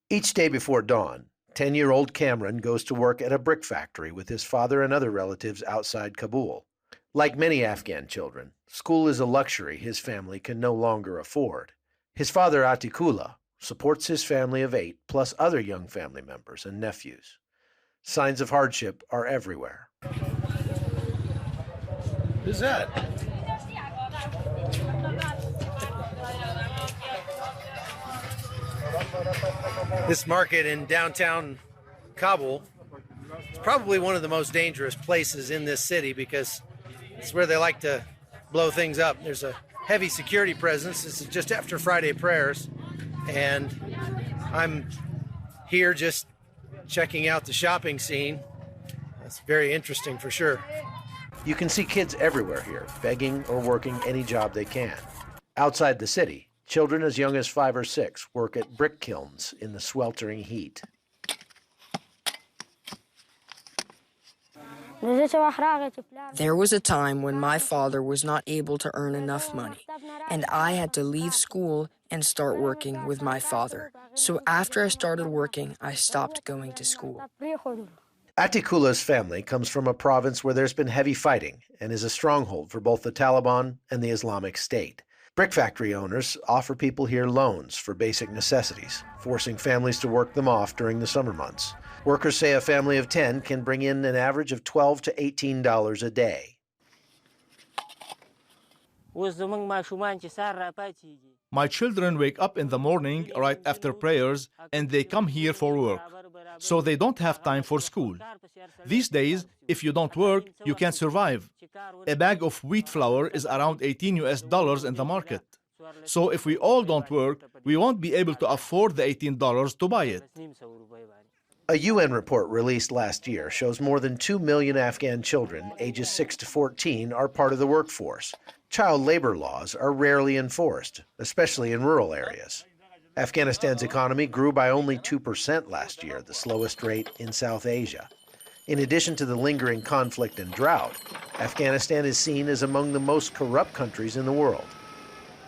Each day before dawn, 10-year-old Cameron goes to work at a brick factory with his father and other relatives outside Kabul. Like many Afghan children, school is a luxury his family can no longer afford. His father, Atikullah, supports his family of 8, plus other young family members and nephews. Signs of hardship are everywhere. Who's that? This market in downtown Kabul is probably one of the most dangerous places in this city because it's where they like to blow things up. There's a heavy security presence. This is just after Friday prayers, and I'm here just checking out the shopping scene. That's very interesting for sure. You can see kids everywhere here, begging or working any job they can. Outside the city, children as young as 5 or 6 work at brick kilns in the sweltering heat. There was a time when my father was not able to earn enough money, and I had to leave school and start working with my father. So after I started working, I stopped going to school. Atikullah's family comes from a province where there's been heavy fighting and is a stronghold for both the Taliban and the Islamic State. Brick factory owners offer people here loans for basic necessities, forcing families to work them off during the summer months. Workers say a family of 10 can bring in an average of $12 to $18 a day. My children wake up in the morning right after prayers and they come here for work, so they don't have time for school. These days, if you don't work, you can't survive. A bag of wheat flour is around $18 in the market. So if we all don't work, we won't be able to afford the $18 to buy it. A UN report released last year shows more than 2 million Afghan children ages 6 to 14 are part of the workforce. Child labor laws are rarely enforced, especially in rural areas. Afghanistan's economy grew by only 2% last year, the slowest rate in South Asia. In addition to the lingering conflict and drought, Afghanistan is seen as among the most corrupt countries in the world.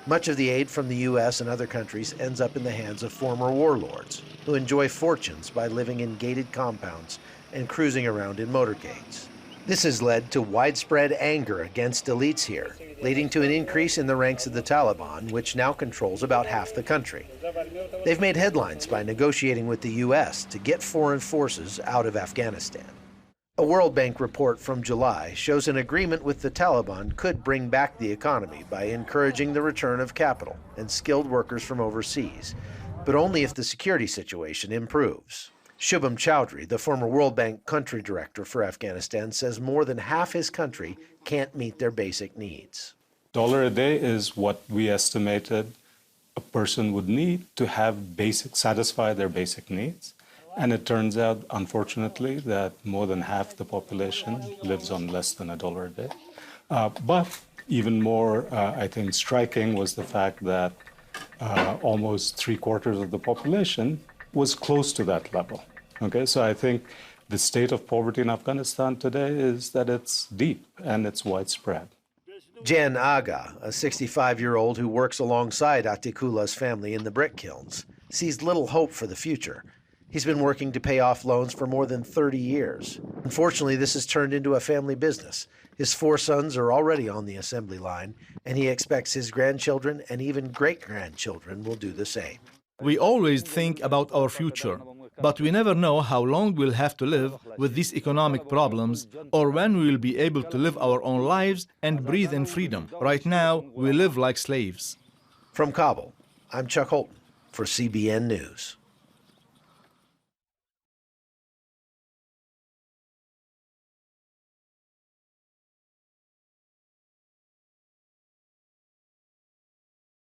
Much of the aid from the U.S. and other countries ends up in the hands of former warlords, who enjoy fortunes by living in gated compounds and cruising around in motorcades. This has led to widespread anger against elites here, leading to an increase in the ranks of the Taliban, which now controls about half the country. They've made headlines by negotiating with the U.S. to get foreign forces out of Afghanistan. A World Bank report from July shows an agreement with the Taliban could bring back the economy by encouraging the return of capital and skilled workers from overseas, but only if the security situation improves. Shubham Chowdhury, the former World Bank country director for Afghanistan, says more than half his country can't meet their basic needs. $1 a day is what we estimated a person would need to satisfy their basic needs. And it turns out, unfortunately, that more than half the population lives on less than $1 a day. But even more, I think, striking was the fact that almost 3/4 of the population was close to that level. Okay, so I think the state of poverty in Afghanistan today is that it's deep and it's widespread. Jan Aga, a 65-year-old who works alongside Atikullah's family in the brick kilns, sees little hope for the future. He's been working to pay off loans for more than 30 years. Unfortunately, this has turned into a family business. His 4 sons are already on the assembly line, and he expects his grandchildren and even great-grandchildren will do the same. We always think about our future, but we never know how long we'll have to live with these economic problems or when we will be able to live our own lives and breathe in freedom. Right now, we live like slaves. From Kabul, I'm Chuck Holton for CBN News.